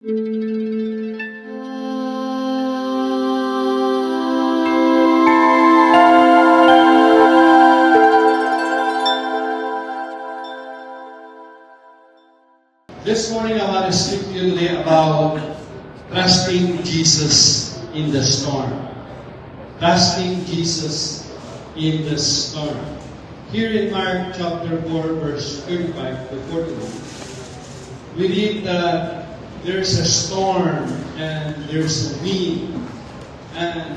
This morning I want to speak to you today about trusting Jesus in the storm. Trusting Jesus in the storm. Here in Mark chapter 4, verse 35 to 41, we read that there's a storm and there's a wind. And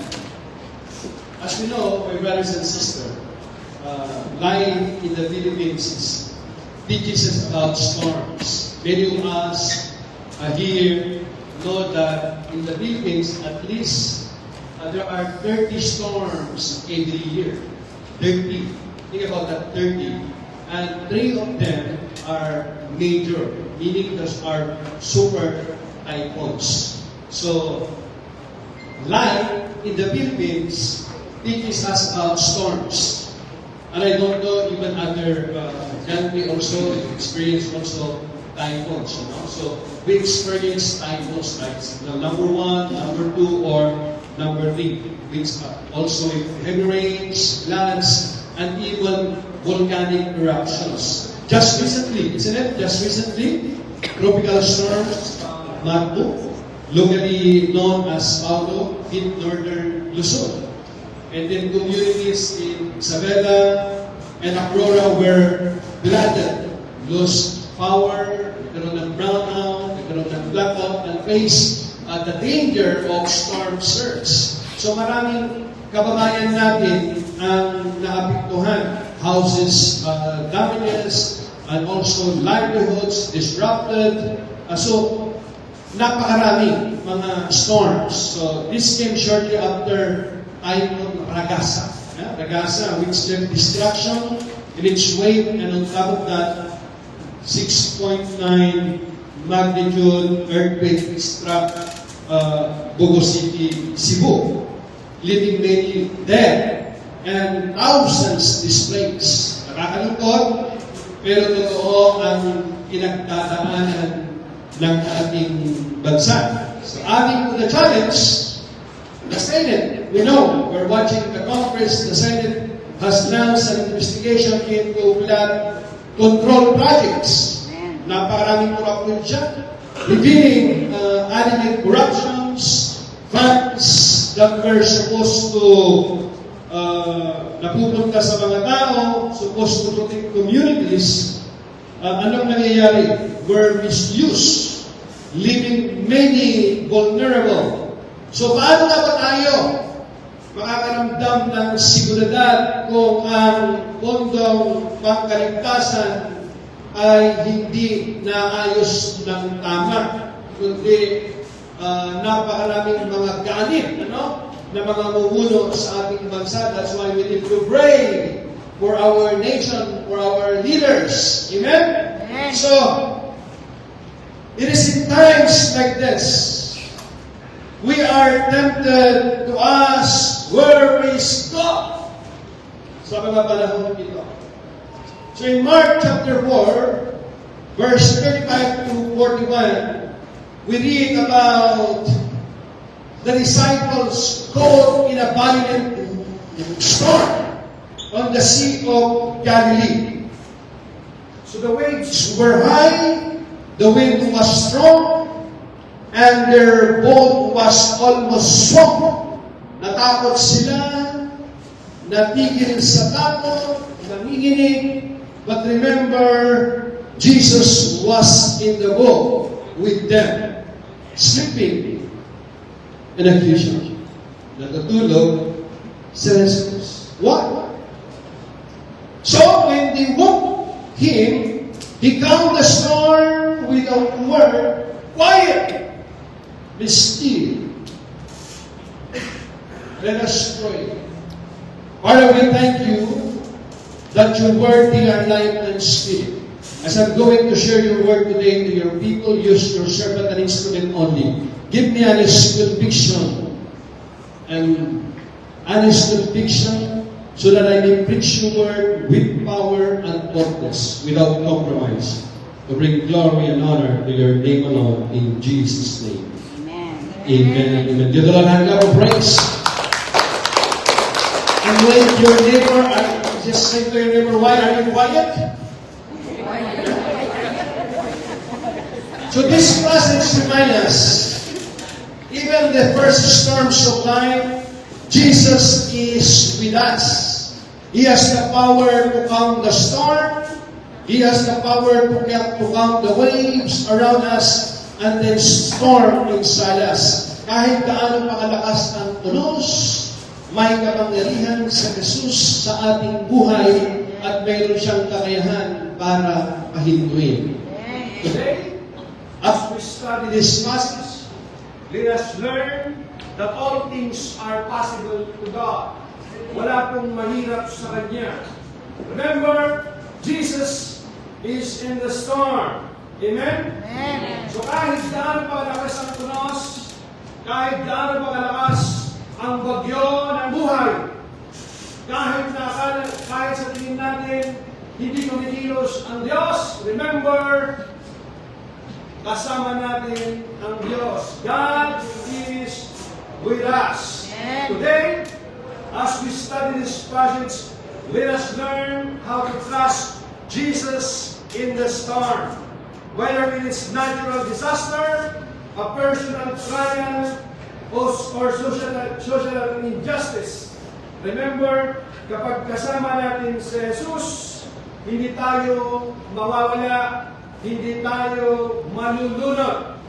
as we know, my brothers and sisters, life in the Philippines teaches us about storms. Many of us here know that in the Philippines, at least there are 30 storms every year. 30. Think about that, 30. And 3 of them are major, meaning those are super typhoons. So, life in the Philippines teaches us about storms. And I don't know, even other country also experience also typhoons, you know. So we experience typhoons like number 1, number 2, or number 3. Which also heavy rains, floods, and even volcanic eruptions. Just recently, isn't it? Just recently, tropical storms Marco, locally known as Paulo, hit northern Luzon. And then communities in Isabela and Aurora were flooded, lost power, nagkaroon ng brownout, nagkaroon ng blackout, and faced the danger of storm surge. So maraming kababayan natin ang naapektuhan. Houses damages, and also livelihoods disrupted. So napakaraming mga storms. So this came shortly after Typhoon Ragasa. Ragasa, which left destruction in its wake, and on top of that, 6.9 magnitude earthquake struck Bogo City, Cebu, leaving many dead and thousands displaced. Nakakalungkot, pero totoo ang pinagdadaanan ng ating bansa. So adding to the challenge, the Senate, we know, we're watching the Congress, the Senate has launched an investigation into flood control projects. Napakaraming corruption dyan. Revealing adequate corruptions, funds that were supposed to napupunta sa mga tao, supposed to protect communities, anong nangyayari? Were misused, leaving many vulnerable. So paano na ba tayo makakaramdam ng seguridad kung ang pondong pangkaligtasan ay hindi naayos ng tama, kundi napakaraming mga ganit, na mga mumuno sa ating bansa. That's why we need to pray for our nation, for our leaders. Amen? Amen. So, it is in times like this we are tempted to ask, where is God? Sa mga panahon ito. So in Mark chapter 4, verse 35 to 41, we read about the disciples caught in a violent storm on the Sea of Galilee. So the waves were high, the wind was strong, and their boat was almost swamped. Natakot sila, natigil sa takot, nanginginig. But remember, Jesus was in the boat with them, sleeping in a vision. Natutulog sa Jesus. What? So when they woke him, he calmed the storm with a word, quiet, be still. Let us pray. Father, we thank you that your word be our life and spirit. As I'm going to share your word today to your people, use your servant and instrument only. Give me honest conviction so that I may preach your word with power and boldness, without compromise. to bring glory and honor to your name alone, in Jesus' name. Amen. Amen and amen. Give the Lord a hand clap of praise. And when your neighbor, just say to your neighbor, why are you quiet? So this passage reminds us, even the first storms of life, Jesus is with us. He has the power to calm the storm. He has the power to calm the waves around us and then storm inside us. Kahit gaano pakalakas ang unos, may kapangyarihan sa Jesus sa ating buhay at mayroon siyang kakayahan para pahintuin. Today, as we study this passage, let us learn that all things are possible to God. Wala pong mahirap sa Kanya. Remember, Jesus is in the storm. Amen? Amen. So kahit gaano pakalakas ang unos, kahit gaano pakalakas ang bagyo ng buhay, kahit sa tingin natin, hindi kumikilos ang Diyos, remember, kasama natin ang Diyos. God is with us. Amen. Today, as we study this passage, let us learn how to trust Jesus in the storm. Whether it is natural disaster, a personal trial, or social injustice. Remember, kapag kasama natin si Jesus, hindi tayo mawawala, hindi tayo malulunod.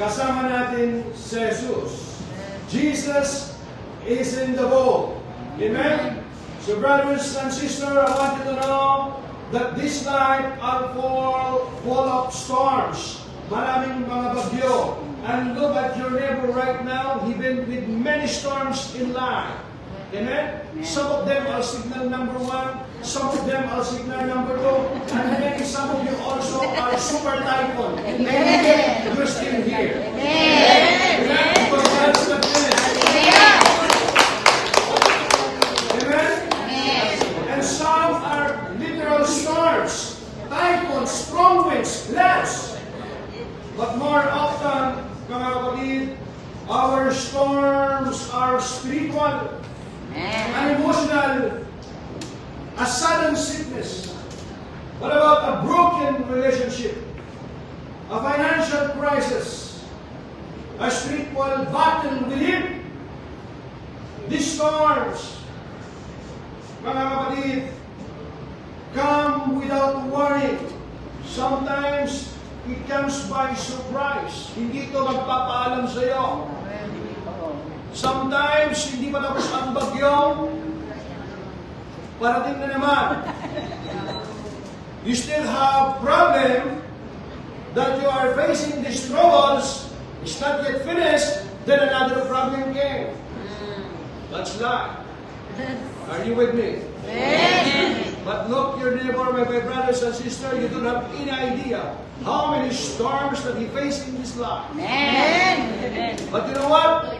Kasama natin si Jesus. Jesus is in the boat. Amen? So brothers and sisters, I want you to know that this life are full of storms. Maraming mga bagyo. And look at your neighbor right now, he been with many storms in life. Amen? Some of them are signal number 1, some of them are signal number 2, and maybe some of you also are super typhoon. Amen? You're still here. Amen. Amen? Because God's not finished. Amen? And some are literal storms, typhoons, strong winds, blast. But more often, mga kapatid, our storms are spiritual and emotional, a sudden sickness. What about a broken relationship, a financial crisis, a spiritual battle within? These storms, mga kapatid, come without warning. Sometimes, it comes by surprise. Hindi ito magpapaalam sa iyo. Sometimes, hindi pa tapos ang bagyo, parating na naman. You still have problem that you are facing these troubles, it's not yet finished, then another problem came. That's life. Are you with me? But look, your neighbor, my brothers and sisters, you don't have any idea how many storms that he faced in this life. But you know what?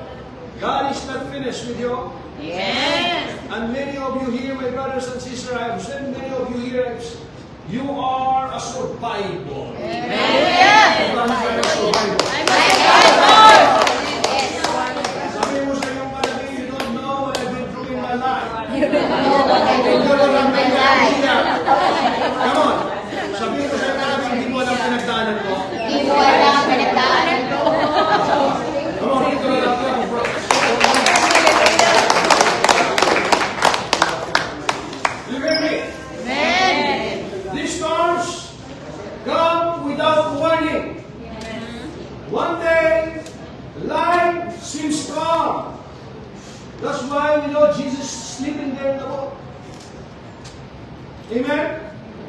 God is not finished with you. And many of you here, my brothers and sisters, I have seen many of you here, you are a survivor. Everyone is a survivor. Sabi mo sa iyong kanabi, you don't know what I've been through in my life. Come on. Sabi mo sa iyong kanabi, hindi mo alam pinagdaanan ko. Come on, ito na lang ako, bro. You hear me? These storms come without warning. One day, life seems calm. That's why we know Jesus is sleeping there in the boat. Amen?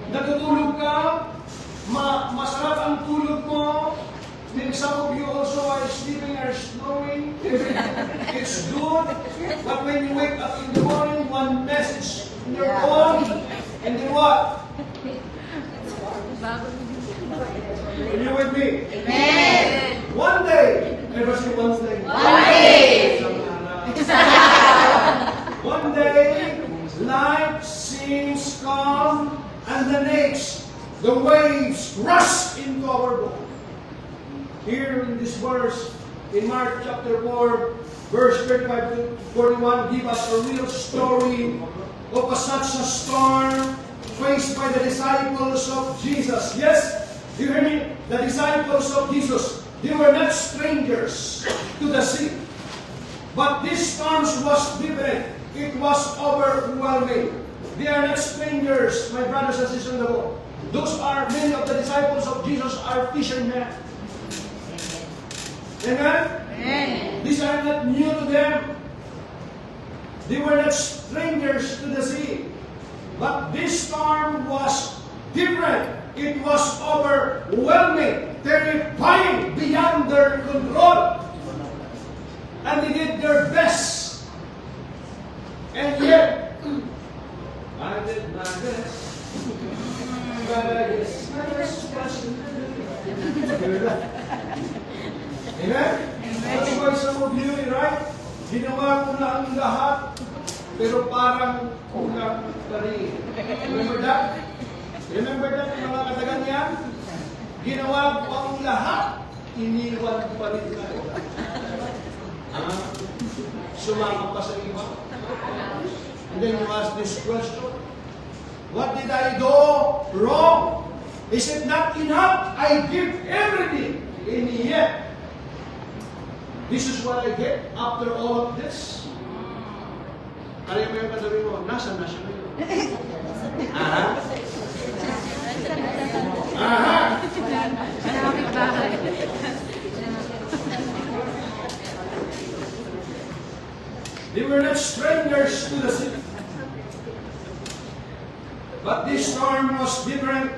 Natutulog ka, masarap ang tulog mo. Then some of you also are sleeping or snoring. It's good. But when you wake up in the morning, one message in your phone, and then what? Are you with me? One day, never say one day. One day, life seems calm, and the next, the waves rush into our boat. Here in this verse, in Mark chapter 4, verse 35 to 41, give us a real story of such a storm faced by the disciples of Jesus. Yes, do you hear me? The disciples of Jesus, they were not strangers to the sea. But this storm was different. It was overwhelming. They are not strangers, my brothers and sisters in the Lord. Those are many of the disciples of Jesus are fishermen. Amen? Amen. These are not new to them. They were not strangers to the sea. But this storm was different. It was overwhelming, terrifying, beyond their control. And they did their best. And yet, I did my best. But I guess my best was Amen? That's why some of you, right? Ginawa ko na ang lahat, pero parang kulang pa rin. Remember that? Remember that, mga katagan yan? Ginawa ko ang lahat, iniwan pa rin tayo. Sumama pa sa iba. And then you ask this question, what did I do wrong? Is it not enough? I give everything. And yet, this is what I get after all of this. Kaya mo yung katabi mo, nasa na siya ngayon? Aha. Aha. They were not strangers to the sea. But this storm was different.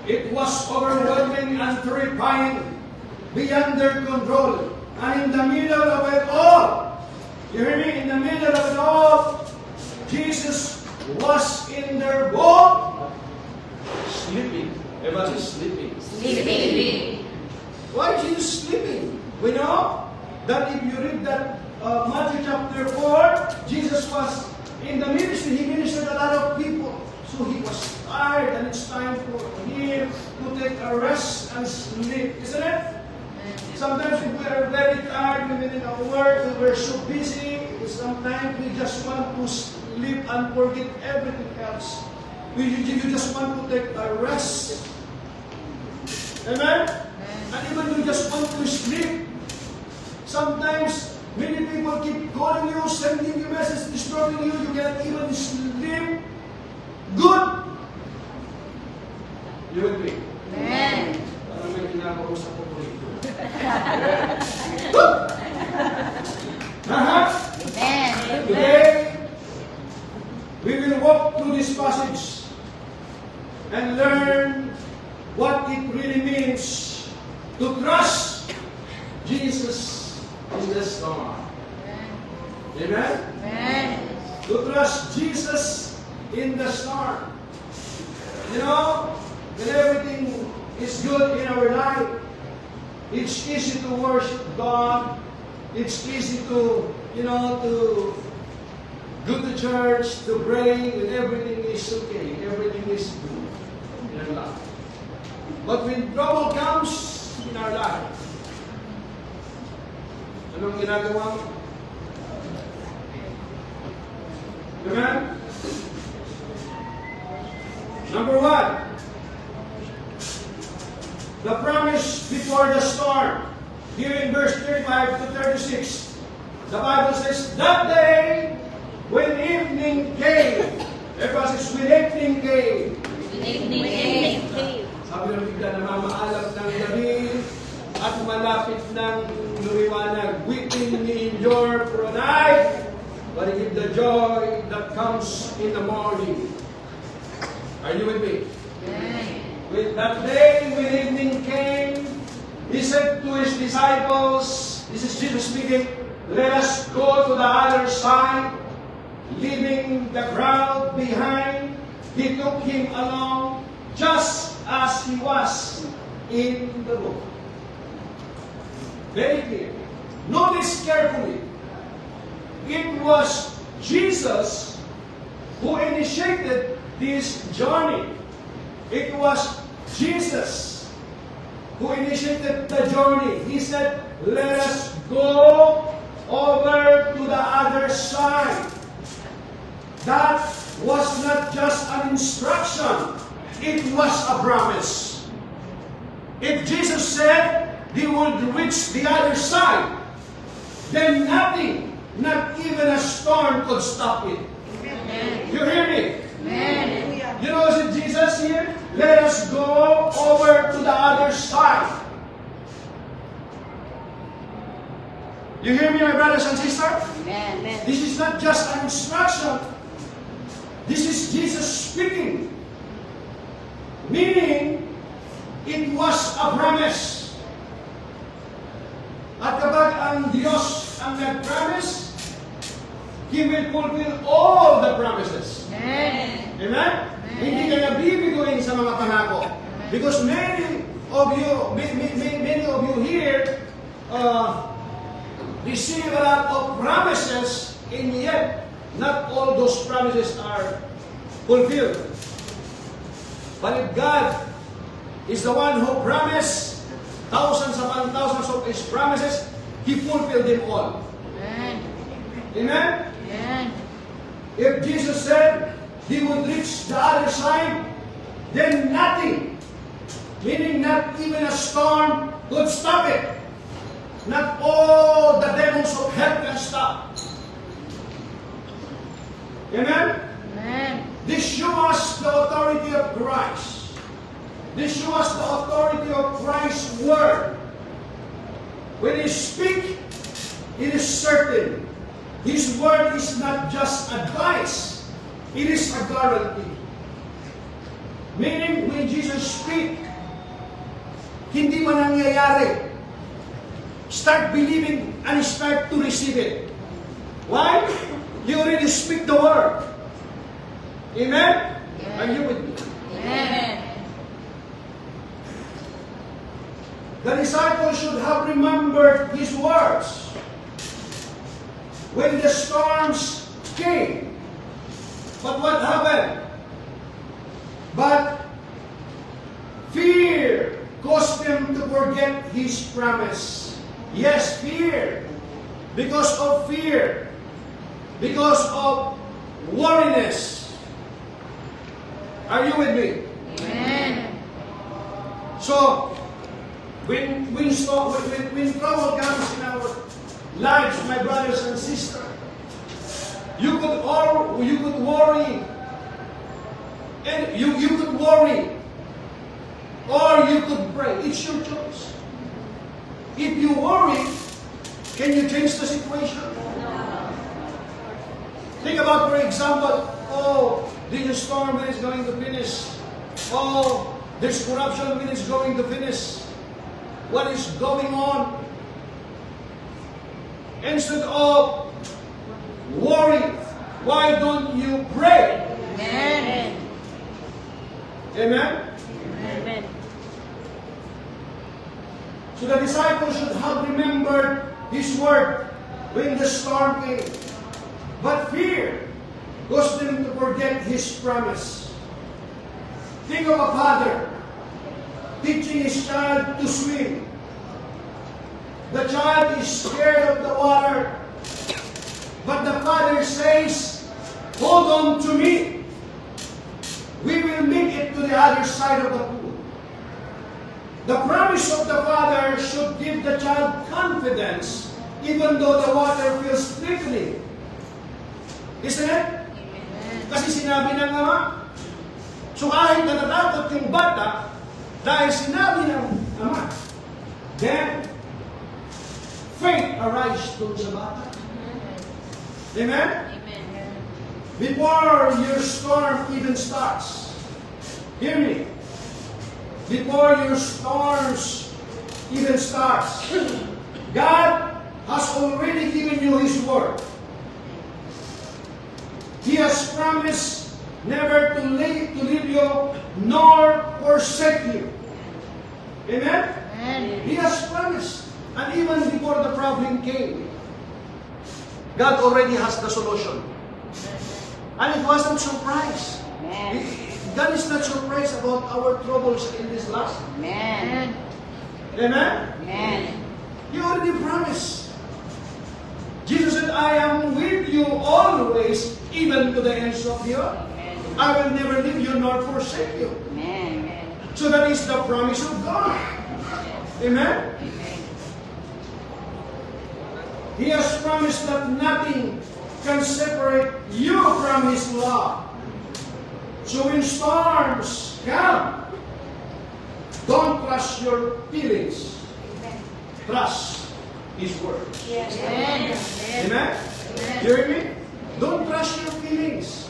It was overwhelming and terrifying, beyond their control. And in the middle of it all, you hear me? In the middle of it all, Jesus was in their boat, sleeping. Everybody sleeping. Sleeping. Why Jesus sleeping? We know that if you read that Matthew chapter 4, Jesus was in the ministry. He ministered a lot of people. So he was tired, and it's time for him to take a rest and sleep. Isn't it? Sometimes we are very tired, we've been in our work, we're so busy. Sometimes we just want to sleep and forget everything else. You just want to take a rest. Amen? And even you just want to sleep. Sometimes many people keep calling you, sending you messages, disturbing you, you cannot even sleep. Good. You with me? Amen. Parang may kinakausap ko po ito. Amen. Today, we will walk through this passage and learn what it really means to trust Jesus in the storm. Amen? Amen. To trust Jesus in the storm. You know, when everything is good in our life, it's easy to worship God. It's easy to, to go to church, to pray, and everything is okay. Everything is good in our life. But when trouble comes in our life, anong ginagawa mo? Amen? Number one, the promise before the storm. Here in verse 35 to 36, the Bible says, that day when evening came, everybody says, when evening came. When evening came. Sabi ng bigla na mamaalap ng gabi at malapit ng lumiwanag. Weeping may endure for a night, but give the joy that comes in the morning. Are you with me? Amen. With that day, when evening came, he said to his disciples, this is Jesus speaking, let us go to the other side, leaving the crowd behind. He took him along, just as he was in the boat. Very clear. Notice carefully. It was Jesus who initiated this journey. It was Jesus who initiated the journey. He said, let us go over to the other side. That was not just an instruction, it was a promise. If Jesus said he would reach the other side, then nothing, not even a storm could stop it. You hear me? Amen. You know, is it Jesus here? Let us go over to the other side. You hear me, my brothers and sisters? Amen. This is not just an instruction. This is Jesus speaking. Meaning, it was a promise. At kapag ang Diyos ang nag-promise, He will fulfill all the promises. Amen. Amen? Hindi ka nabibiguin sa mga pangako. Because many of you here receive a lot of promises, and yet not all those promises are fulfilled. But if God is the one who promised thousands upon thousands of His promises, He fulfilled them all. Amen. Amen? Amen. If Jesus said He would reach the other side, then nothing, meaning not even a storm, could stop it. Not all the demons of hell can stop. Amen? Amen. This shows the authority of Christ. This shows the authority of Christ's word. When He speaks, it is certain. His word is not just advice, it is a guarantee. Meaning, when Jesus speaks, hindi man nangyayari. Start believing and start to receive it. Why? You already speak the word. Amen? Are you with me? Amen. The disciples should have remembered His words. When the storms came, but what happened? But fear caused them to forget His promise. Yes, fear. Because of fear. Because of worriness. Are you with me? Amen. So, when trouble comes in our lives, my brothers and sisters, you could worry, and you could worry, or you could pray. It's your choice. If you worry, can you change the situation? Think about, for example, this storm when it's going to finish. Oh, there's corruption when it's going to finish. What is going on? Instead of worry, why don't you pray? Amen. Amen? Amen. So the disciples should have remembered His word when the storm came. But fear caused them to forget His promise. Think of a father teaching his child to swim. The child is scared of the water, but the father says, hold on to me. We will make it to the other side of the pool. The promise of the father should give the child confidence even though the water feels threatening. Isn't it? Kasi sinabi ng ama. So kahit natatakot yung bata, dahil sinabi ng ama, then faith arises doon sa bata. Amen? Amen. Before your storm even starts, hear me. Before your storms even starts, God has already given you His word. He has promised never to leave you nor forsake you. Amen? Amen. He has promised. And even before the problem came, God already has the solution. And it wasn't surprise. God is not surprised about our troubles in this life. Amen. Amen? Amen. He already promised. Jesus said, I am with you always, even to the ends of the earth. Amen. I will never leave you nor forsake you. Amen. So that is the promise of God. Amen? Amen. He has promised that nothing can separate you from His love. So when storms come, don't trust your feelings. Trust His word. Amen. Amen? You hear me? Don't trust your feelings.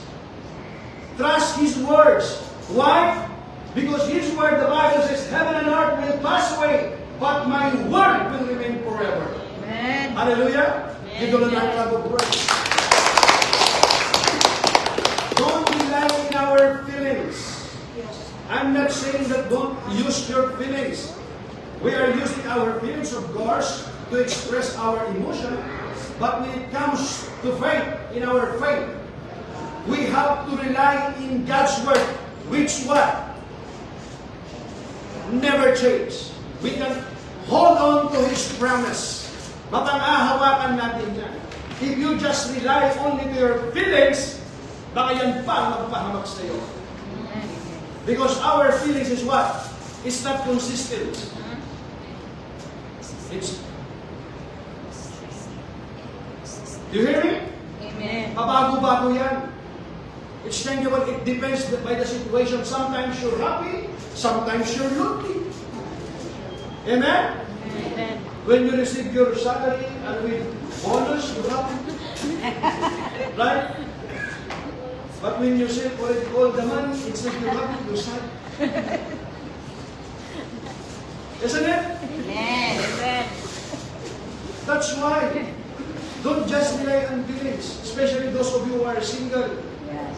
Trust His words. Why? Because His word, the Bible says, heaven and earth will pass away, but my word will remain forever. Amen. Hallelujah. Give the Lord a clap of praise. Don't rely in our feelings. I'm not saying that don't use your feelings. We are using our feelings, of course, to express our emotion. But when it comes to faith, in our faith, we have to rely in God's word, which what? Never change. We can hold on to His promise. Mapang-ahawakan natin yan. If you just rely only to your feelings, baka yan pa ang magpahamak sa iyo. Because our feelings is what? It's not consistent. It's... Do you hear me? Amen. Pabago-bago yan. It's changeable. It depends by the situation. Sometimes you're happy, sometimes you're lonely. Amen? Amen. When you receive your salary and with bonus, you're happy. Right? But when you say already all the money, it's like you're happy, you're sad. Isn't it? Amen. Amen. That's why. Don't just rely on feelings, especially those of you who are single. Yes.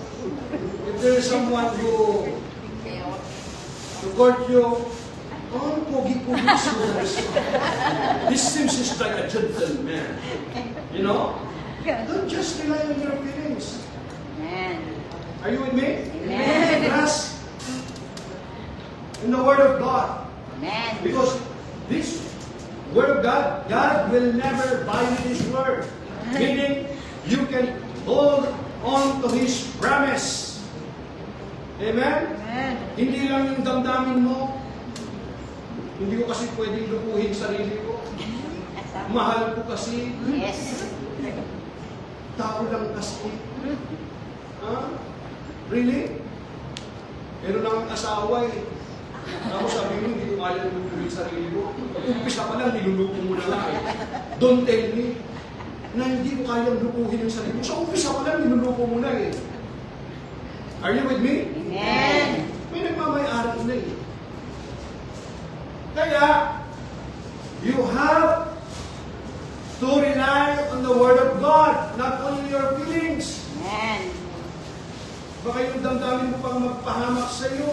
If there is someone who court you, oh, pogi-pogi sudas. This seems just like a gentleman. You know? Don't just rely on your feelings. Amen. Are you with me? Amen. Trust in the Word of God. Amen. Because this Word of God, God will never violate His Word. Meaning, you can hold on to His promise. Amen? Amen. Hindi lang yung damdamin mo. Hindi ko kasi pwedeng lupuhin sarili ko. Mahal ko kasi. Yes. Tao lang kasi. Ha? Really? Meron lang ang asawa eh. Tapos sabi mo, hindi ko kaya lupuhin sarili ko. Umpisa pa lang, nilulupo mo na lang eh. Don't tell me na hindi ko kaya lupuhin yung sarili ko. Sa umpisa pa lang, nilulupo mo na eh. Are you with me? Amen. May nagmamayari na eh. Kaya, you have to rely on the Word of God, not only your feelings. Amen. Baka yung damdamin mo pang magpahamak sa iyo.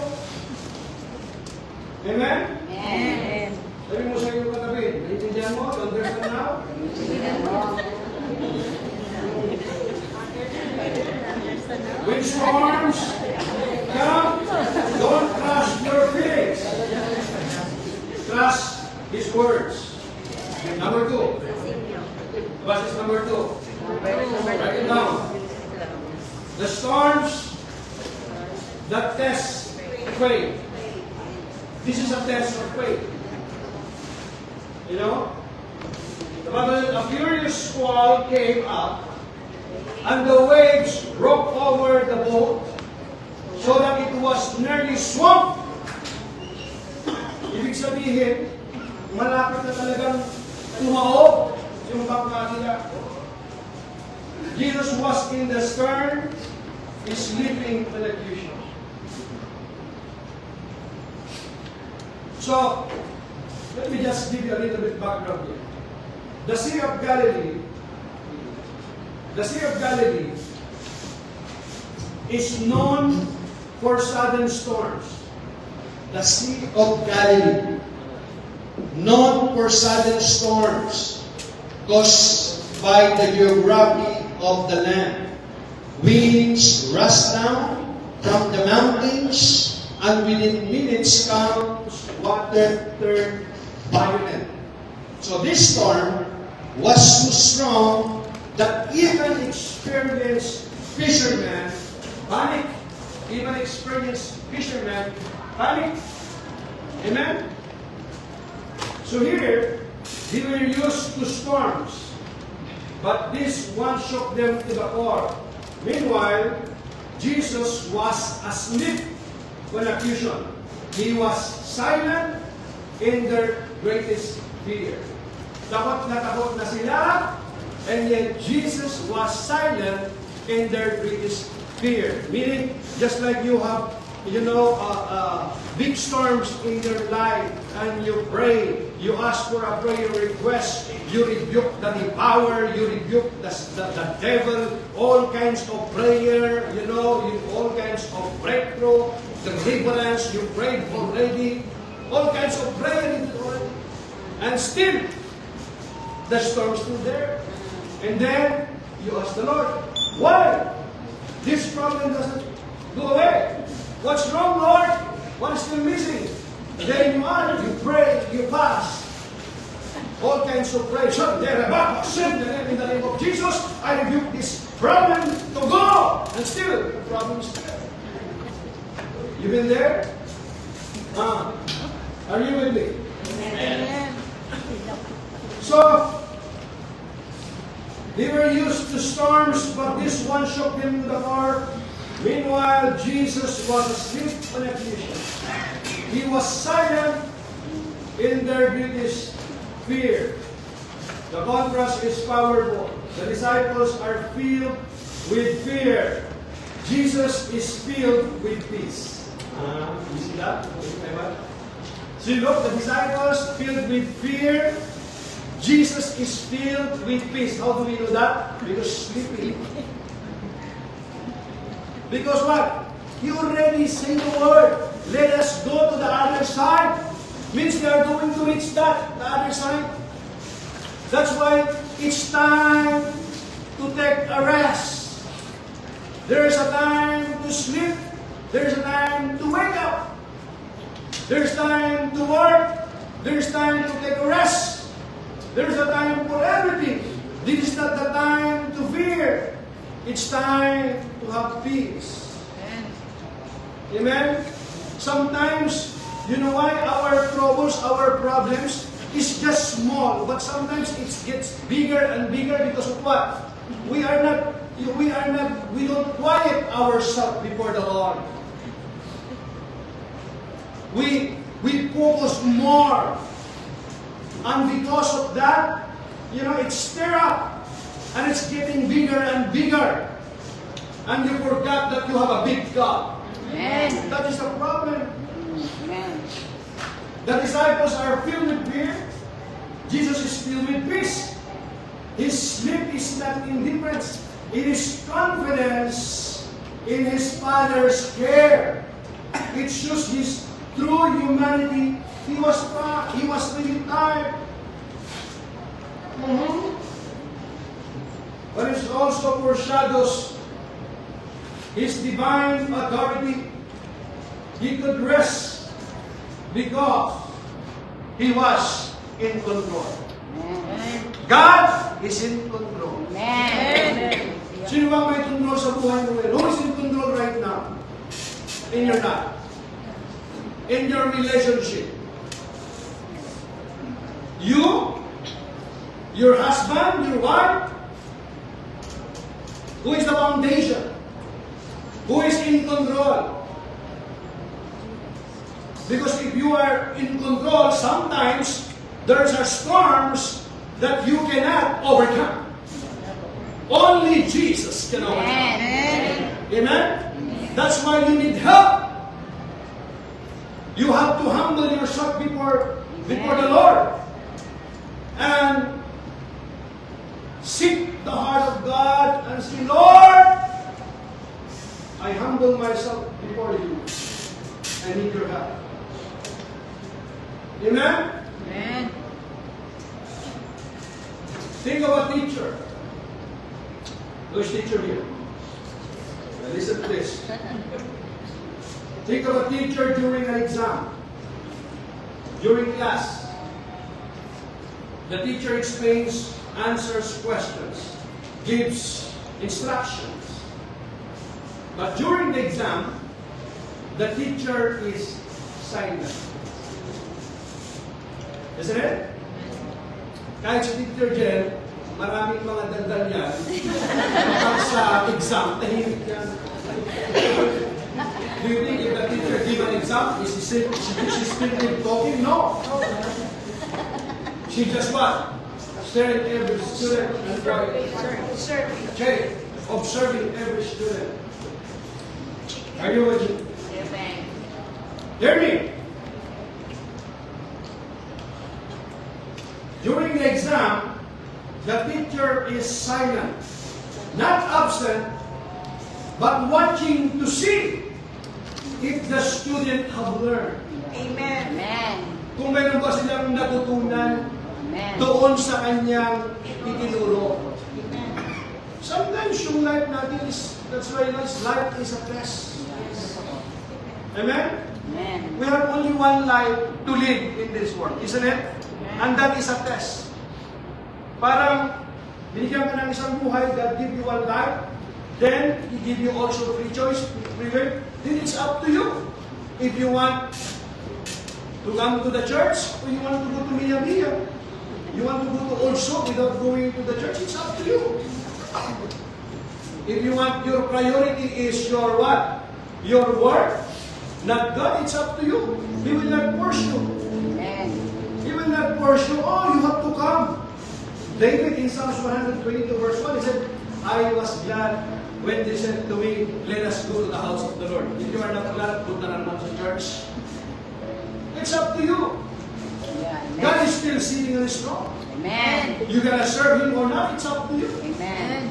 Amen? Amen. Sabi mo sa iyong katabi, naiintindihan mo? You understand now? When storms come, don't trust your feelings. Trust His words. Number 2. Verses number 2. Write it down. The storms that test faith. This is a test of faith. You know? The Bible says, a furious squall came up, and the waves broke over the boat, so that it was nearly swamped. Ibig sabihin, malapit na talagang tumaob yung bangka nila. Jesus was in the stern, sleeping in the cushion. So, let me just give you a little bit background here. The Sea of Galilee is known for sudden storms. The Sea of Galilee, known for sudden storms caused by the geography of the land. Winds rush down, from the mountains, and within minutes comes water turned violent. So this storm was so strong that even Experienced fishermen panic. Even experienced fishermen panic. Amen? So here, they were used to storms. But this one shook them to the core. Meanwhile, Jesus was asleep on occasion. He was silent in their greatest fear. Takot na sila, and yet Jesus was silent in their greatest fear. Meaning, just like you have, big storms in your life, and you pray, you ask for a prayer request, you rebuke the devourer, you rebuke the devil, all kinds of prayer, all kinds of breakthrough, deliverance, you prayed already, all kinds of prayer, and still, the storm is still there. And then, you ask the Lord, why? This problem doesn't go away. What's wrong, Lord? What is still missing? Then you pray, you fast. All kinds of prayer. In the name of Jesus, I rebuke this problem to go. And still, the problem is there. You been there? Are you with me? Amen. So, they were used to storms, but this one shook them to the core. Meanwhile, Jesus was asleep on a vision. He was silent in their greatest fear. The contrast is powerful. The disciples are filled with fear. Jesus is filled with peace. You see that? So look, the disciples filled with fear. Jesus is filled with peace. How do we know that? Because sleeping. Because what? He already said the word. Let us go to the other side. Means they are going to reach the other side. That's why it's time to take a rest. There's a time to sleep. There's a time to wake up. There's time to work. There's time to take a rest. There's a time for everything. This is not the time to fear. It's time to have peace. Amen? Sometimes, you know why? Our troubles, our problems is just small. But sometimes it gets bigger and bigger because of what? We don't quiet ourselves before the Lord. We focus more. And because of that, it stirs up. And it's getting bigger and bigger. And you forgot that you have a big God. Amen. That is the problem. Amen. The disciples are filled with fear. Jesus is filled with peace. His sleep is not indifference. It is confidence in His Father's care. It shows His true humanity. He was really tired. But it also foreshadows His divine authority. He could rest because He was in control. Amen. God is in control. Amen. Sino bang may control sa buhay mo ngayon? Who is in control right now? In your life. In your relationship. You, your husband, your wife. Who is the foundation? Who is in control? Because if you are in control, sometimes there are storms that you cannot overcome. Only Jesus can overcome. Amen. Amen? That's why you need help. You have to humble yourself before the Lord. And seek the heart of God and say, Lord, I humble myself before you. I need your help. Amen? Amen. Think of a teacher. Who's teacher here? Now listen to this. Think of a teacher during an exam, during class. The teacher explains, answers questions, gives instructions. But during the exam, the teacher is silent. Isn't it? Kahit si Teacher Jen, maraming mga dandal yan. Kapag sa exam, tahimik yan. Do you think if the teacher give an exam, is she still talking? No. She just what? Staring at every student and observing every student. Are you with me? Amen. Hear me. During the exam, the teacher is silent, not absent, but watching to see if the student have learned. Amen. Amen. Kung meron ba silang natutunan Amen. doon sa kanyang itinuro. Sometimes yung life natin is, that's why life is a test. Amen? Amen. We have only one life to live in this world, isn't it? And that is a test. Parang, binigyan ka ng isang buhay, God give you one life, then He give you also free choice, free will. Then it's up to you. If you want to come to the church, or you want to go to Mia Mia, you want to go to also without going to the church, it's up to you. If you want, your priority is your what? Your work, not God, it's up to you. He will not force you. Amen. He will not force you, oh, you have to come. David in Psalms 122 verse 1, he said, I was glad when they said to me, let us go to the house of the Lord. If you are not glad, punta na naman sa church. It's up to you. Yeah, amen. God is still sitting on His throne. Amen. You gonna serve Him or not, it's up to you. Amen.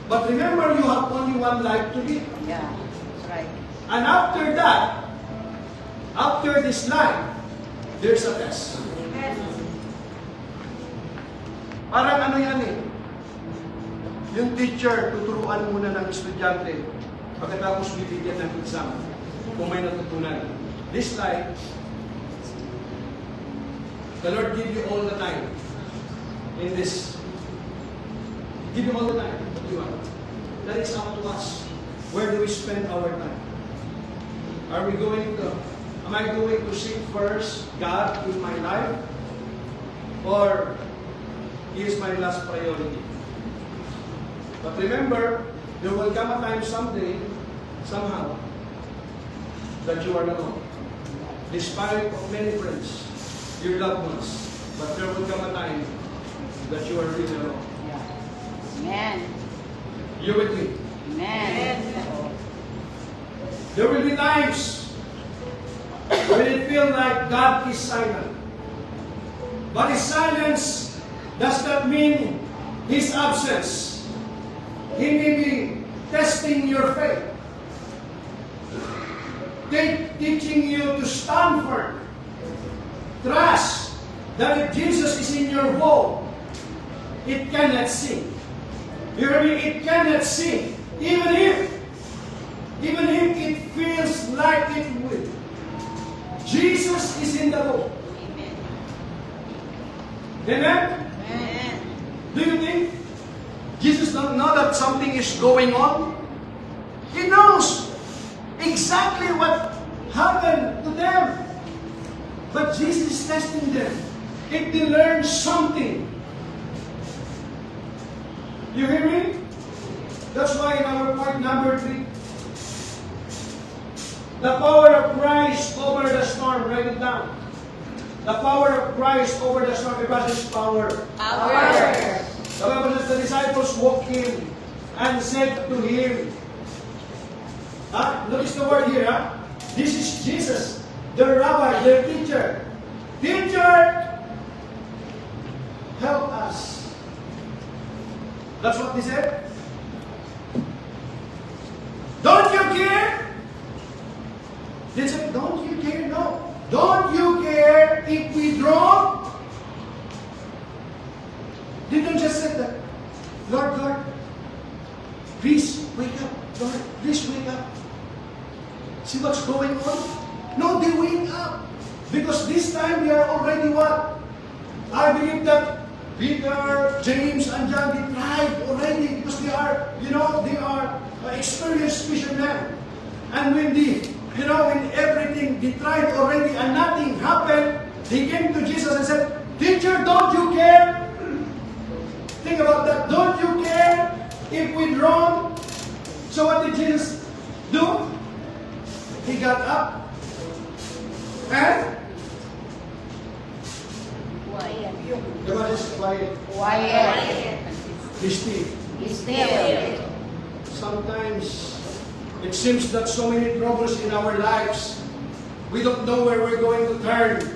But remember, you have only one life to live. Yeah, that's right. And after that, after this life, there's a test. Parang ano yan eh. Yung teacher, tuturuan muna ng estudyante pagkatapos bibigyan ng exam kung may natutunan. This life, the Lord give you all the time in this. Give you all the time that you want. That is up to us. Where do we spend our time? Am I going to seek first God in my life? Or He is my last priority? But remember, there will come a time someday, somehow, that you are alone. Despite of many friends, your loved ones, but there will come a time that you are really alone. Yeah. Amen. You with me? Amen. There will be times when it feels like God is silent. But His silence does not mean His absence. He may be testing your faith, teaching you to stand firm. Trust that if Jesus is in your home, it cannot sing. You hear me? It cannot sing. Even if it feels like it will. Jesus is in the home. Amen? Amen. Do you think Jesus doesn't know that something is going on? He knows exactly what happened to them. But Jesus is testing them. If they learn something. You hear me? That's why in our point number 3, the power of Christ over the storm. Write it down. The power of Christ over the storm. Everybody says power. Power. The Bible says the disciples walked in and said to Him, notice the word here, this is Jesus, their rabbi, their teacher. Teacher, help us. That's what they said. Don't you care? They said, don't you care? No. Don't you care if we drown? They don't just say that. Lord, please wake up. Lord, please wake up. See what's going on? No, they wake up. Because this time they are already what? I believe that Peter, James, and John, they tried already because they are, they are experienced fishermen. And when when everything, they tried already and nothing happened, they came to Jesus and said, Teacher, don't you care? Think about that. Don't you care if we drown? So what did Jesus do? He got up and everybody is quiet. Quiet. Be still. Be still. Sometimes it seems that so many troubles in our lives, we don't know where we're going to turn.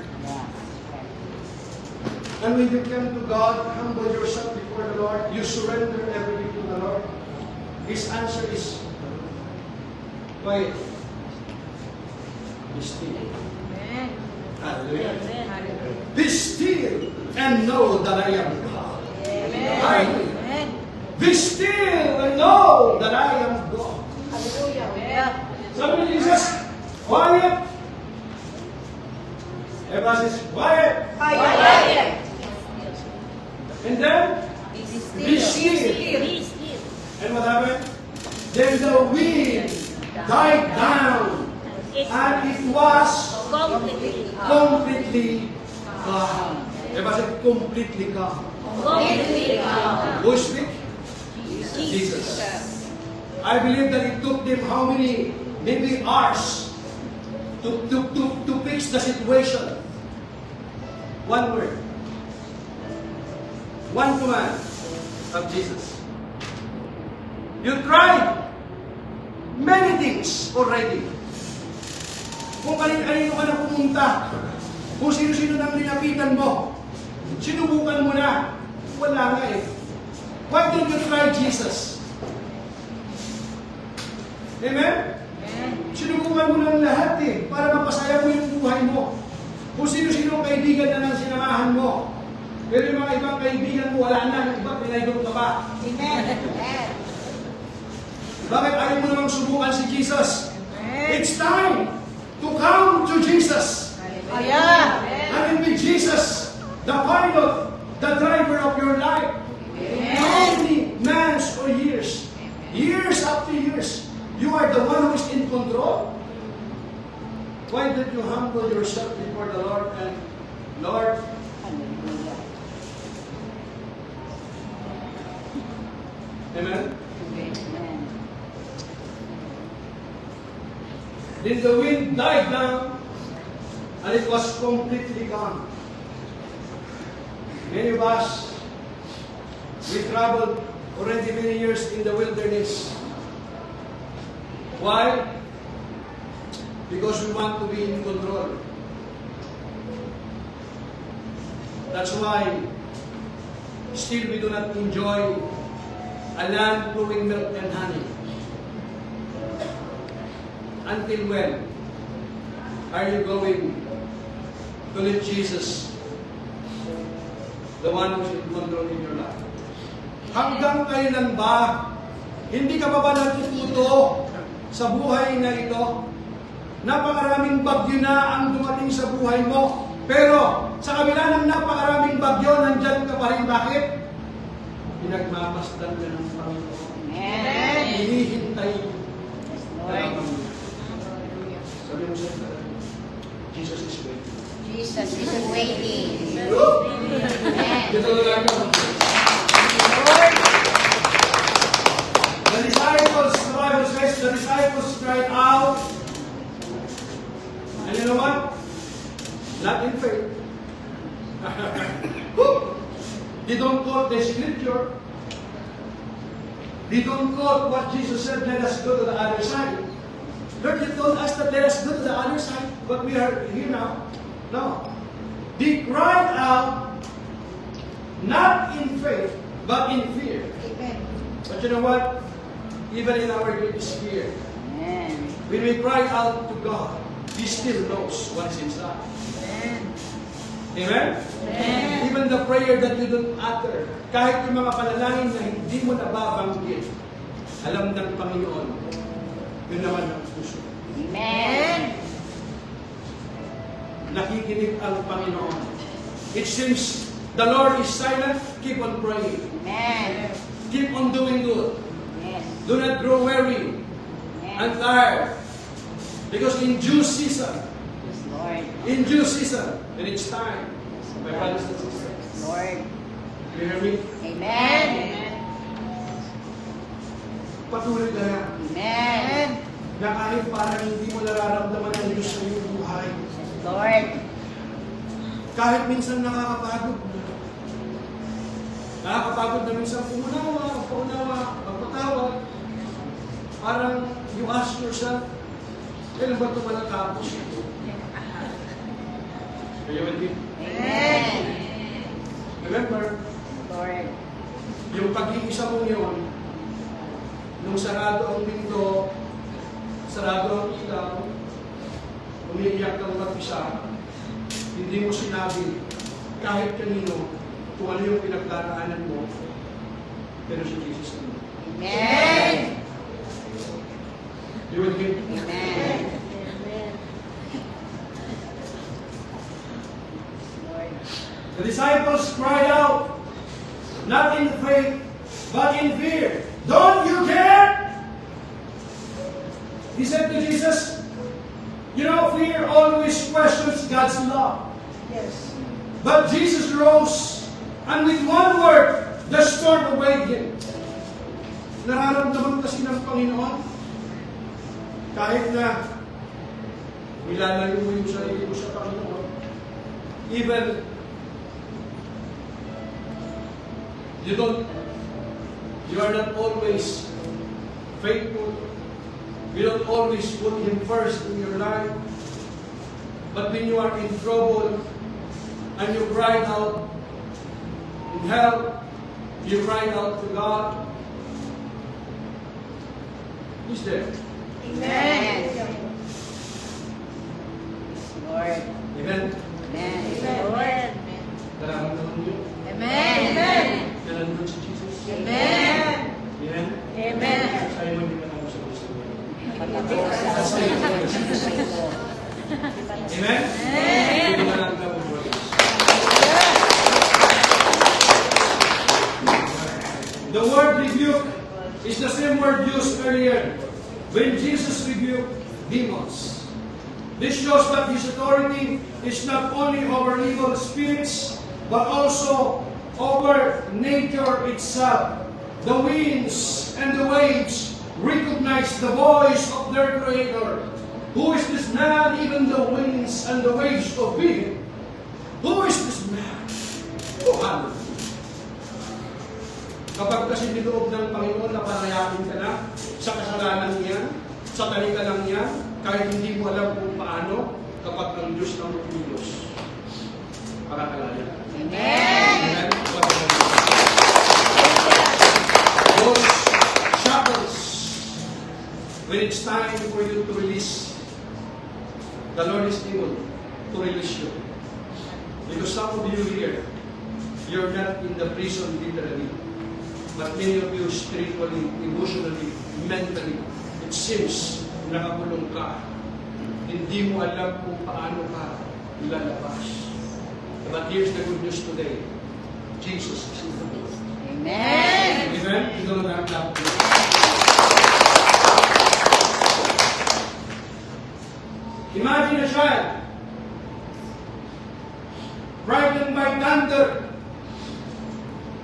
And when you come to God, humble yourself before the Lord, you surrender everything to the Lord, His answer is quiet. Be still. Amen. Hallelujah. Amen. Be still and know that I am God. Hallelujah. Amen. Be still and know that I am God. Hallelujah. Sabi ni Jesus, quiet. Everybody says, quiet. Quiet. And then, be still. And what happened? Then the wind died down. And it was completely calm. Everybody say, completely calm. Who speak? Jesus. I believe that it took them how many, maybe hours to fix the situation. One word. One command of Jesus. You tried many things already. Kung kanino ka na pumunta, kung sino-sino nang linapitan mo, sinubukan mo na, wala nga eh. Why don't you try Jesus? Amen? Sinubukan mo ng lahat eh, para mapasaya mo yung buhay mo. Kung sino-sino ang kaibigan na nang sinamahan mo. Pero yung mga ibang kaibigan mo, wala na. Yung iba, pinaydong ka pa. Amen. Bakit ayaw mo namang subukan si Jesus? It's time to come to Jesus. Hallelujah. And with Jesus, the pilot, the driver of your life. How many months or years? Years after years. You are the one who is in control. Why don't you humble yourself before the Lord and Lord, Amen? Amen. Then the wind died down and it was completely gone. Many of us, we traveled already many years in the wilderness. Why? Because we want to be in control. That's why still we do not enjoy a land flowing milk and honey. Until when are you going to let Jesus, the one who is in control in your life? Hanggang kailan ba hindi ka pa ba natututo sa buhay na ito? Napakaraming bagyo na ang dumating sa buhay mo. Pero sa kabila ng napakaraming bagyo, nandyan ka pa rin. Bakit? Pinagmamasdan ka ng Panginoon. Amen. Hinihintay ka Lord. ng sabi mo sa Jesus is waiting. Jesus is waiting. Amen. Dito lang ka. Lord. The disciples, the Bible says, the disciples cried out. And you know what? Not in faith. They don't quote the scripture. They don't quote what Jesus said, let us go to the other side. Lord, you told us that let us go to the other side, but we are here now. No. They cried out, not in faith, but in fear. Amen. But you know what? Even in our greatest fear, Amen. when we cry out to God, He still knows what is inside. Amen. Amen? Amen. Even the prayer that you don't utter, kahit yung mga panalangin na hindi mo nababanggit, alam ng Panginoon, yun naman ang puso. Amen. Nakikinig ang Panginoon. It seems the Lord is silent. Keep on praying. Amen. Keep on doing good. Yes. Do not grow weary and Amen. tired. Because in due season, Yes, Lord. in due season, when it's time, my brothers and sisters, Lord. you hear me? Amen. Patuloy ka na. Amen. Na kahit parang hindi mo nararamdaman ang Diyos sa iyong buhay. Yes, Lord. Kahit minsan nakakapagod na. Nakakapagod na minsan paunawa, magpatawad. Parang you ask yourself, kailan ba ito malatapos ito? Kaya with me? Amen. Remember, Lord. yung pag-iisa mong yun, nung sarado ang pinto, sarado ang ilaw, umiiyak kang mag-isa, hindi mo sinabi kahit kanino kung ano yung pinagdaraanan mo, pero si Jesus naman. Amen. You with me? Amen. Lord. The disciples cried out, not in faith, but in fear. Don't you care? He said to Jesus, you know, fear always questions God's love. Yes. But Jesus rose, and with one word, the storm obeyed him. Nararamdaman kasi ng Panginoon, kahit na nilalayo mo yung sarili mo sa Panginoon, even you are not always faithful, you don't always put Him first in your life, but when you are in trouble, and you cried out in help, you cried out to God, He's there. Amen. Lord. Amen? Amen. Lord. Nararamdaman niyo? Amen. Nararamdaman si Jesus? Amen. Amen? Amen. Sa'yo mo hindi ka naman sa gusto mo. Amen? Amen. Hindi ka lang naman praise. The word rebuke is the same word used earlier when Jesus rebuked demons. This shows that His authority is not only over evil spirits, but also over nature itself. The winds and the waves recognize the voice of their Creator. Who is this man? Even the winds and the waves obey Him. Who is this man? Tuhan. Kapag kasi niloob ng Panginoon na panayakin ka na sa kasalanan niya, sa talikalang niya, kahit hindi mo alam kung paano, kapag ang Diyos ng Diyos, pakakalaya. Amen. Those shackles, when it's time for you to release, the Lord is able to release you. Because some of you here, you're not in the prison literally, but many of you spiritually, emotionally, mentally, it seems nakakulong ka. Hindi mo alam kung paano ka lalabas. But here's the good news today. Jesus is in the world. Amen. Amen? You don't have that. Imagine a child frightened by thunder,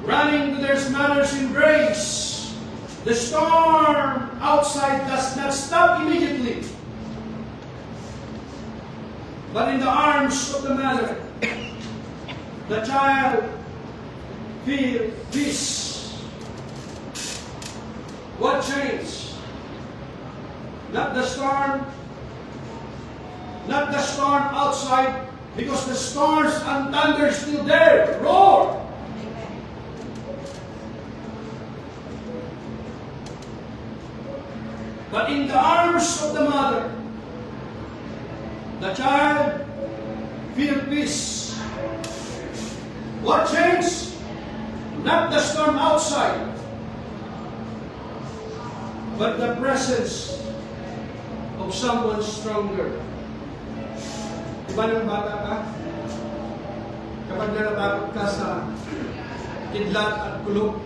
running to their mother's embrace. The storm outside does not stop immediately. But in the arms of the mother, the child feels peace. What changed? Not the storm outside, because the storms and thunder is still there. Roar! But in the arms of the mother, the child feels peace. What changed? Not the storm outside, but the presence of of someone stronger. Diba nang bata ka? Kapag natatakot ka sa kidlat at kulog,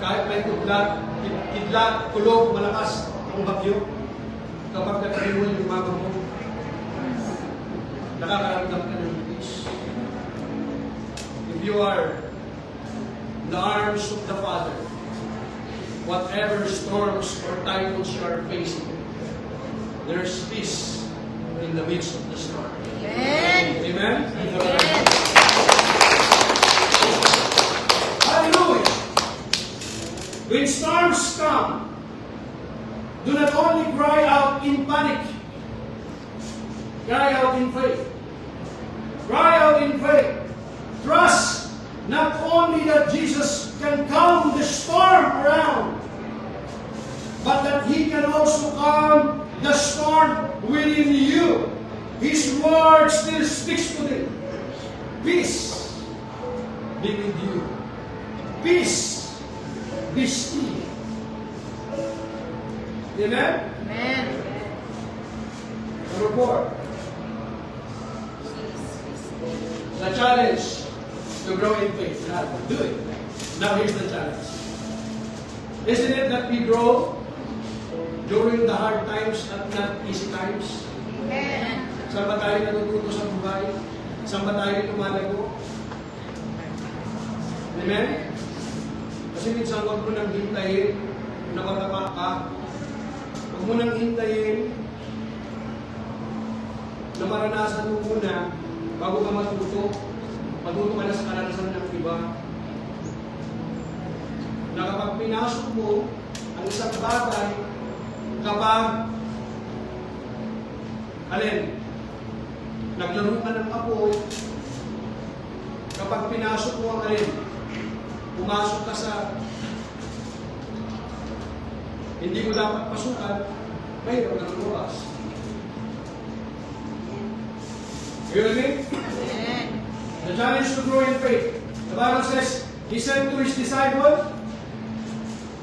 kahit may kidlat, kulog, malakas ang bagyo, kapag natabi mo yung mama mo, nakakaramdam ka ng peace. If you are in the arms of the Father, whatever storms or typhoons you are facing, there's peace in the midst of the storm. Amen. Amen? Amen. Hallelujah! When storms come, do not only cry out in panic, cry out in faith. Cry out in faith. Trust not only that Jesus can calm the storm around, but that He can also calm the storm within you. His word still speaks to them. Peace be with you. Peace be still. Amen? Amen. Number 4. The challenge to grow in faith. Do it. Now here's the challenge. Isn't it that we grow during the hard times at not easy times? Amen. Saan ba tayo natututo sa buhay? Saan ba tayo lumalago? Amen? Kasi minsan huwag mo nang hintayin na matapa ka. Huwag mo nang hintayin na maranasan mo muna bago ka matuto. Matuto ka na sa karanasan ng iba. Na kapag pinasok mo ang isang bagay, kapag naglaro ka ng apoy, kapag pinasok mo ang pumasok ka sa hindi mo dapat pasukan, mayroon kang lumabas. You with me? Amen. The challenge to grow in faith. The Bible says, He said to His disciples,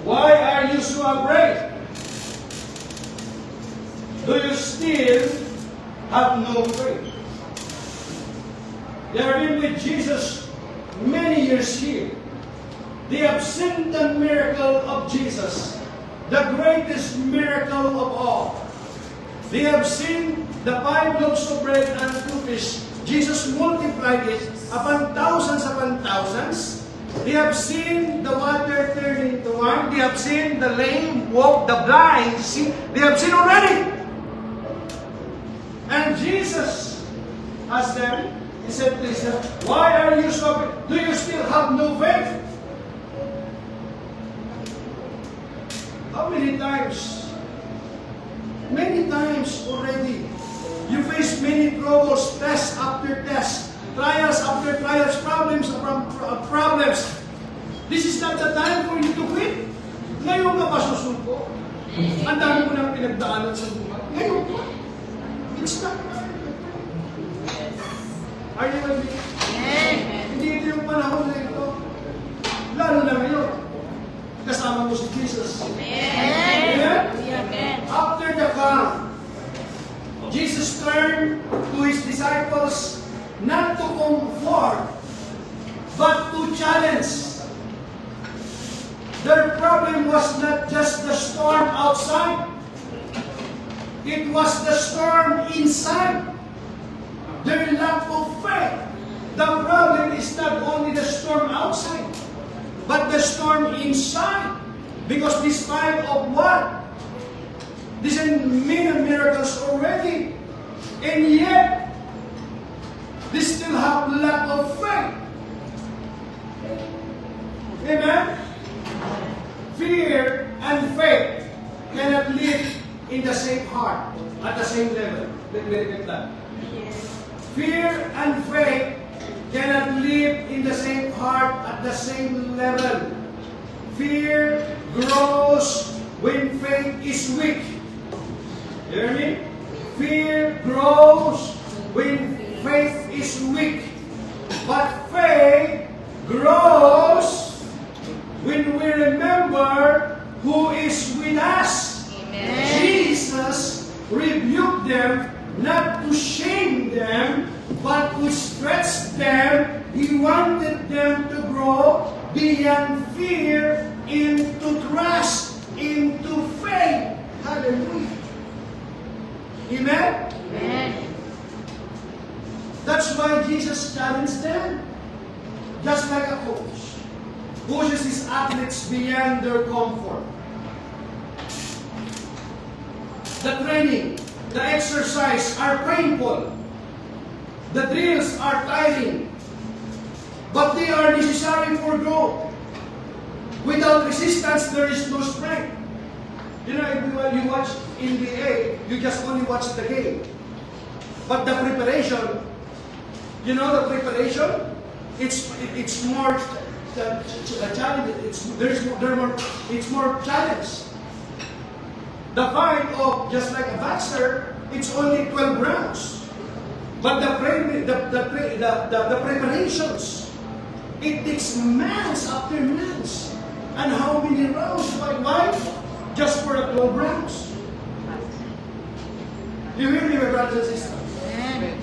"Why are you so afraid? Do you still have no faith?" They have been with Jesus many years here. They have seen the miracle of Jesus, the greatest miracle of all. They have seen the 5 loaves of bread and 2 fish. Jesus multiplied it upon thousands. They have seen the water turn into wine. They have seen the lame walk, the blind see. They have seen already. And Jesus asked them, He said to them, "Why are you so afraid? Do you still have no faith?" How many times? Many times already. You face many troubles, test after test, trials after trials, problems upon problems. This is not the time for you to quit. Ngayon ka pa susuko. Ang dami mo nang pinagdaanan sa buhay. Ngayon pa. It's not time. Are you with me? Amen. Hindi ito yung panahon na ito. Lalo na ngayon. Kasama mo si Jesus. Amen. Amen. After the calm, Jesus turned to His disciples not to comfort, but to challenge. Their problem was not just the storm outside, it was the storm inside. Their lack of faith. The problem is not only the storm outside, but the storm inside. Because despite of what? These are many miracles already. And yet, they still have lack of faith. Amen? Fear and faith cannot live in the same heart, at the same level. Let me repeat that. Fear and faith cannot live in the same heart at the same level. Fear grows when faith is weak. You hear me? Fear grows when faith is weak. But faith grows when we remember who is with us. Amen. Jesus them, not to shame them, but to stretch them. He wanted them to grow beyond fear into trust, into faith. Hallelujah. Amen? Amen. That's why Jesus challenged them. Just like a coach pushes his athletes beyond their comfort. The training, the exercise are painful. The drills are tiring. But they are necessary for growth. Without resistance, there is no strength. You know, if you watch NBA, you just only watch the game. But the preparation, you know the preparation? It's more challenge. It's more challenge. The fight of just like a boxer, it's only 12 rounds. But the preparations, it takes months after months. And how many rounds? Why? Just for a 12 rounds. You hear me, my brothers and sisters? Amen.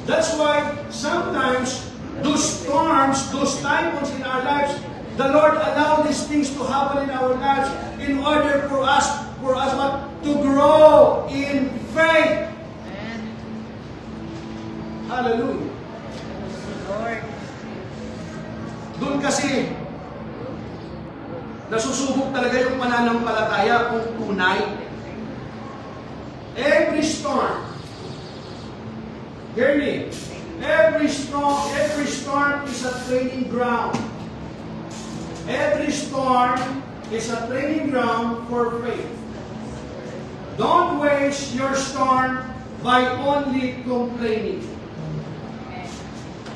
That's why sometimes those storms, those typhoons in our lives, the Lord allows these things to happen in our lives in order for us what? To grow in faith. Amen. Hallelujah. Lord. Doon kasi, nasusubok talaga yung pananampalataya kung tunay. Every storm, hear me, every storm is a training ground. Every storm is a training ground for faith. Don't waste your storm by only complaining.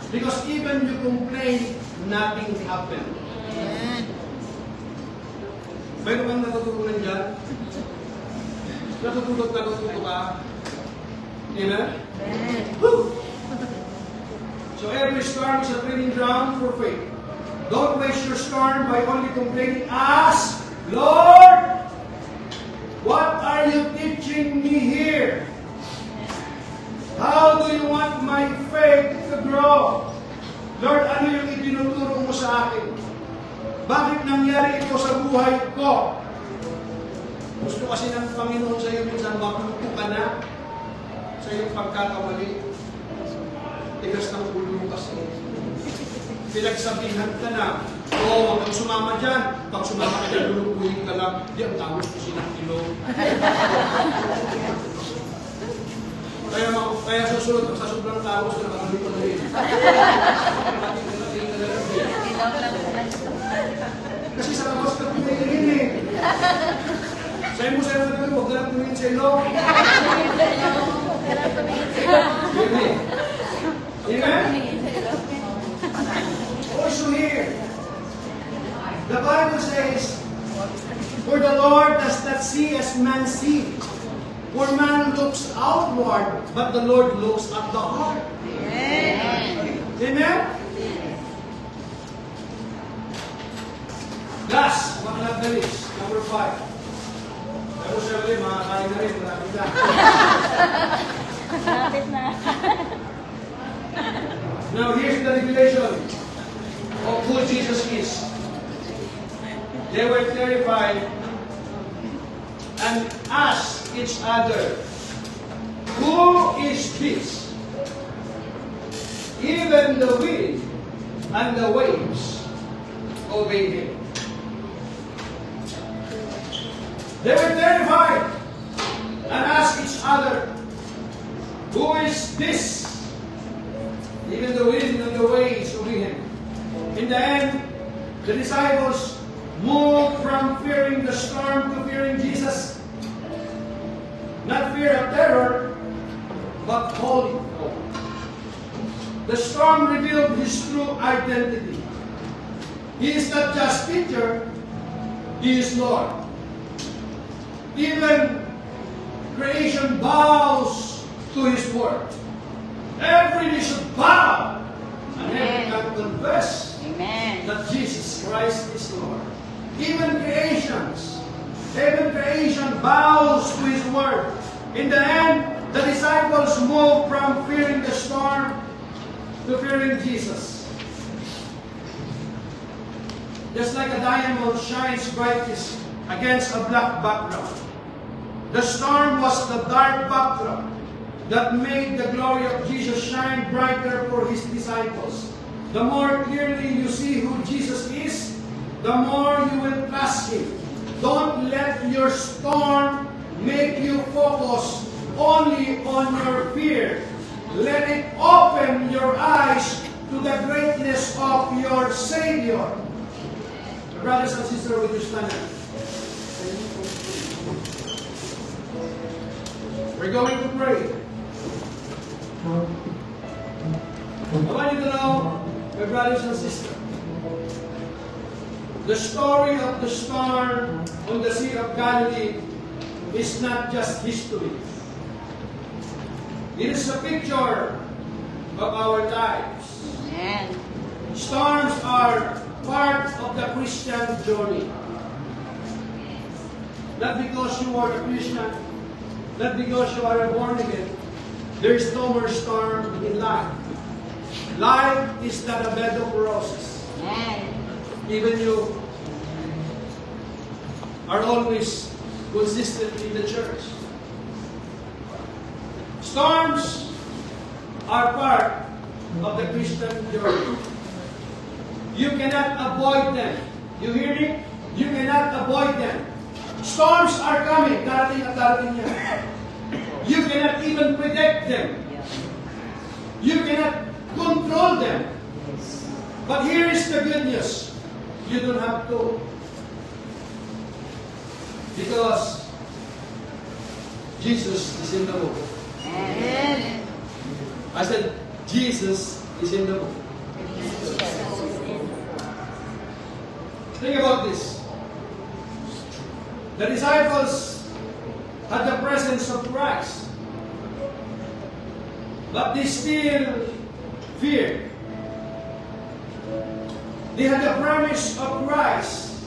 Because even you complain, nothing happened. Amen. Mayroon kang natutunan dyan? Natutulog ka? Amen? Amen. Woo! So every storm is a training ground for faith. Don't waste your storm by only complaining. Ask, Lord, what are you teaching me here? How do you want my faith to grow? Lord, ano yung itinuturo mo sa akin? Bakit nangyari ito sa buhay ko? Gusto kasi ng Panginoon sa iyo minsan maputo ka na sa iyong pagkakamali. Tigas ng ulo kasi. Pinagsabihan ka na, huwag kang sumama dyan. Pag sumama ka dyan, lulukuhin ka lang. Di, ang tawag ko silang kilo. Kaya susunod, sa sobrang tawag sila, makatuloy ko na rin. Kasi sa labas ka tumingin eh. Sa'yo mo sa'yo natin, huwag na lang tumingin sa ilo. Amen? Amen? Also here, the Bible says, for the Lord does not see as man sees. For man looks outward, but the Lord looks at the heart. Amen. Amen? Last, but not the least, number 5. Pero siyempre, makakain na rin, marami na. Lapit na. Now, here's the revelation of who Jesus is. They were terrified and asked each other, who is this? Even the wind and the waves obey him. They were terrified and asked each other, who is this? Even the wind and the waves obey him. In the end, the disciples moved from fearing the storm to fearing Jesus. Not fear of terror, but holy hope. The storm revealed his true identity. He is not just teacher, he is Lord. Even creation bows to his word. Every knee should bow, and every tongue confess Amen. that Jesus Christ is Lord. Even creation bows to his word. In the end, the disciples moved from fearing the storm to fearing Jesus. Just like a diamond shines brightest against a black background. The storm was the dark background that made the glory of Jesus shine brighter for His disciples. The more clearly you see who Jesus is, the more you will trust Him. Don't let your storm make you focus only on your fear. Let it open your eyes to the greatness of your Savior. Brothers and sisters, would you stand up? We're going to pray. I want you to know, my brothers and sisters, the story of the storm on the Sea of Galilee is not just history. It is a picture of our lives. Amen. Storms are part of the Christian journey. Not because you are a Christian, not because you are born again, there is no more storm in life. Life is not a bed of roses. Amen. Even you are always consistent in the church. Storms are part of the Christian journey. You cannot avoid them. You hear me? You cannot avoid them. Storms are coming. Darating at darating yan. You cannot even predict them. You cannot control them. But here is the good news. You don't have to. Because Jesus is in the boat. Amen. I said, Jesus is in the boat. Think about this. The disciples had the presence of Christ, but they still feared. They had the promise of Christ.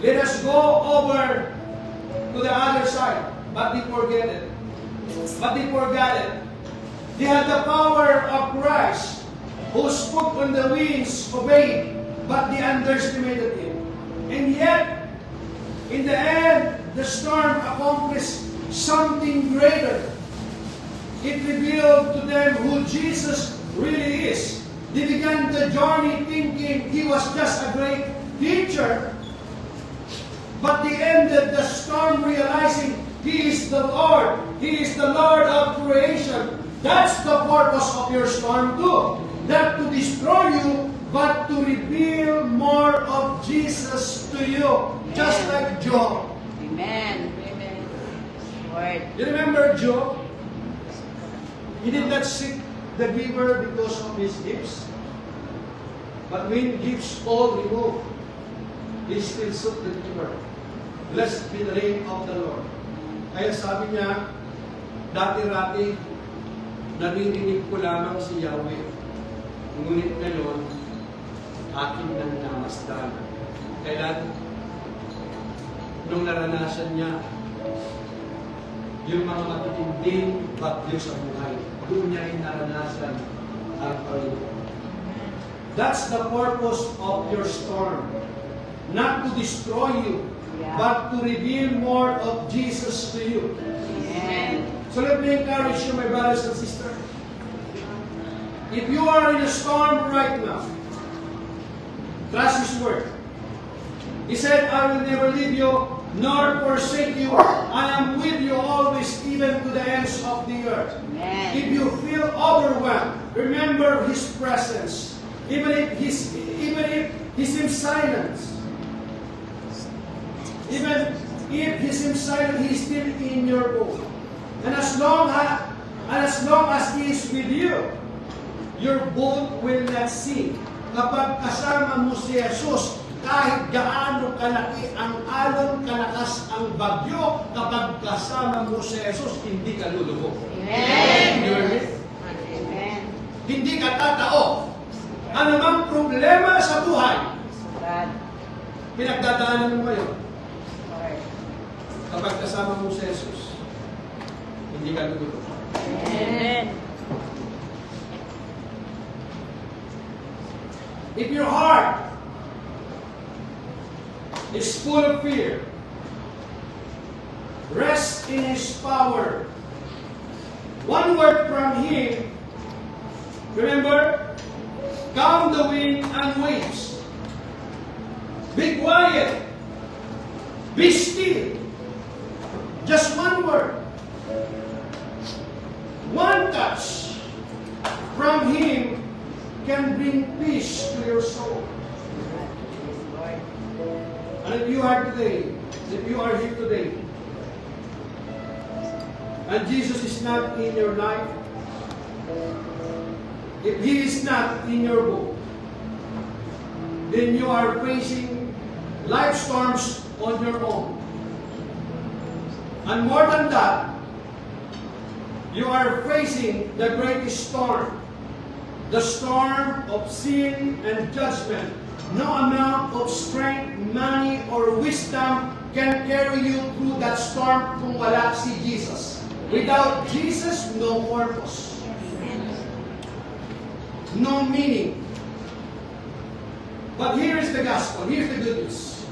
Let us go over to the other side, but they forget it. They had the power of Christ, who spoke when the winds obeyed, but they underestimated Him. And yet, in the end, the storm accomplished something greater. It revealed to them who Jesus really is. They began the journey thinking He was just a great teacher, but they ended the storm realizing He is the Lord. He is the Lord of creation. That's the purpose of your storm too. Not to destroy you, but to reveal more of Jesus to you. Just like Job. Amen. Amen. Lord. You remember Job? He did not seek the giver because of his gifts. But when gifts all removed, he still sought the giver. Blessed be the name of the Lord. Kaya sabi niya, dati-rati, naririnig ko lamang si Yahweh. Ngunit ngayon, akin nang namasdan. Kailan? Nung naranasan niya yung mga matitinding bagyo sa buhay, doon niya rin naranasan ang Panginoon. That's the purpose of your storm. Not to destroy you, but to reveal more of Jesus to you. Amen. So let me encourage you, my brothers and sisters. If you are in a storm right now, trust His word. He said, I will never leave you nor forsake you. I am with you always, even to the ends of the earth. Amen. If you feel overwhelmed, remember His presence. Even if He seems silent. Even if He seems silent, He is still in your boat. And as long as He is with you, your boat will not sink. Kapag kasama mo si Jesus, kahit gaano kalaki ang alon, kalakas ang bagyo, kapag kasama mo si Jesus, hindi ka lulubog. Amen. You hear me? Amen. Hindi ka tatao. Ano mang problema sa buhay, God. pinagdadaanan mo ngayon, Lord. kapag kasama mo si Jesus, hindi ka lulubog. Amen. If your heart is full of fear, rest in His power. One word from Him, remember, calm the wind and waves. Be quiet. Be still. Just one word. One touch from Him can bring peace to your soul. And if you are here today, and Jesus is not in your life, if He is not in your boat, then you are facing life storms on your own. And more than that, you are facing the greatest storm, the storm of sin and judgment. No amount of strength, money, or wisdom can carry you through that storm kung wala si Jesus. Without Jesus, no purpose, no meaning. But here is the gospel, here's the good news.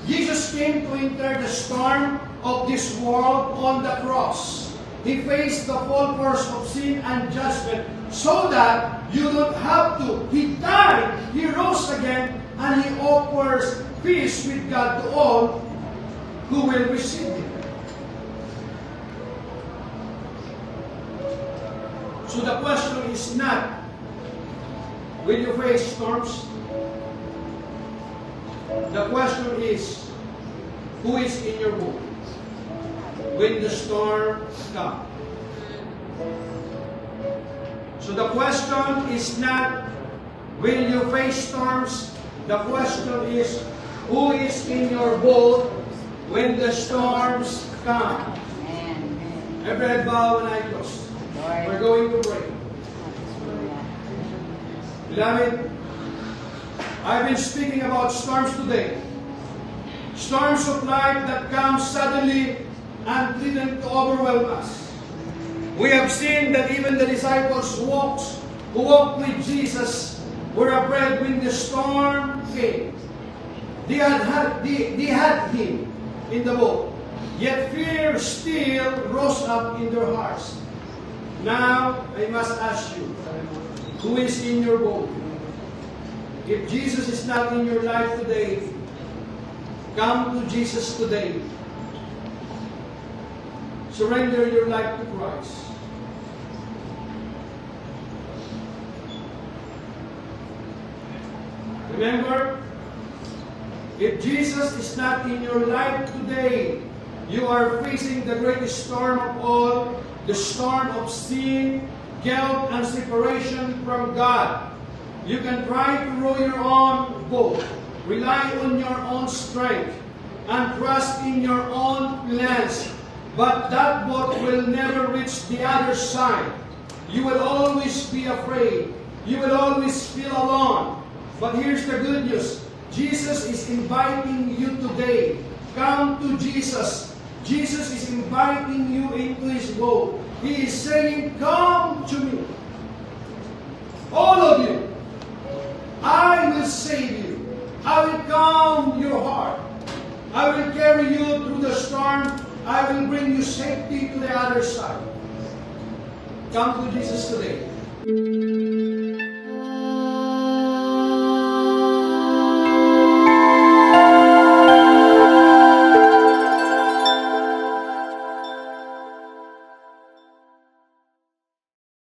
Jesus came to enter the storm of this world on the cross. He faced the full force of sin and judgment so that you don't have to. He died, He rose again, and He offers peace with God to all who will receive Him. So the question is not, will you face storms? The question is, who is in your boat when the storm comes? So the question is not, will you face storms? The question is, who is in your boat when the storms come? Amen. Every head bow and eye closed. We're going to pray. Beloved, I've been speaking about storms today. Storms of life that come suddenly and threaten to overwhelm us. We have seen that even the disciples who walked with Jesus were afraid when the storm came. They had Him in the boat, yet fear still rose up in their hearts. Now, I must ask you, who is in your boat? If Jesus is not in your life today, come to Jesus today. Surrender your life to Christ. Remember, if Jesus is not in your life today, you are facing the greatest storm of all, the storm of sin, guilt, and separation from God. You can try to row your own boat, rely on your own strength, and trust in your own plans, but that boat will never reach the other side. You will always be afraid. You will always feel alone. But here's the good news. Jesus is inviting you today. Come to Jesus. Jesus is inviting you into His boat. He is saying, come to me. All of you. I will save you. I will calm your heart. I will carry you through the storm. I will bring you safety to the other side. Come to Jesus today.